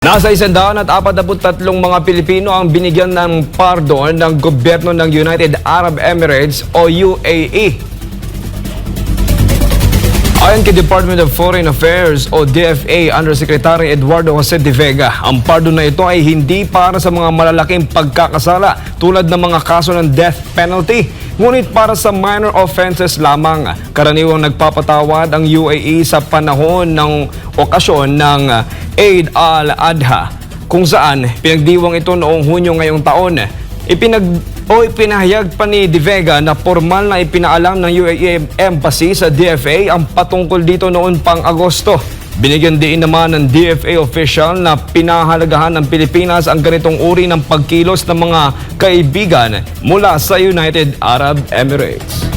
Nasa 143 mga Pilipino ang binigyan ng pardon ng gobyerno ng United Arab Emirates o UAE. Ayon kay Department of Foreign Affairs o DFA Undersecretary Eduardo Jose de Vega, ang pardon na ito ay hindi para sa mga malalaking pagkakasala tulad ng mga kaso ng death penalty, ngunit para sa minor offenses lamang. Karaniwang nagpapatawad ang UAE sa panahon ng okasyon ng Eid al-Adha, kung saan pinagdiwang ito noong Hunyo ngayong taon. Ipinahayag pa ni De Vega na formal na ipinaalam ng UAE Embassy sa DFA ang patungkol dito noon pang Agosto. Binigyan din naman ng DFA official na pinahalagahan ng Pilipinas ang ganitong uri ng pagkilos ng mga kaibigan mula sa United Arab Emirates.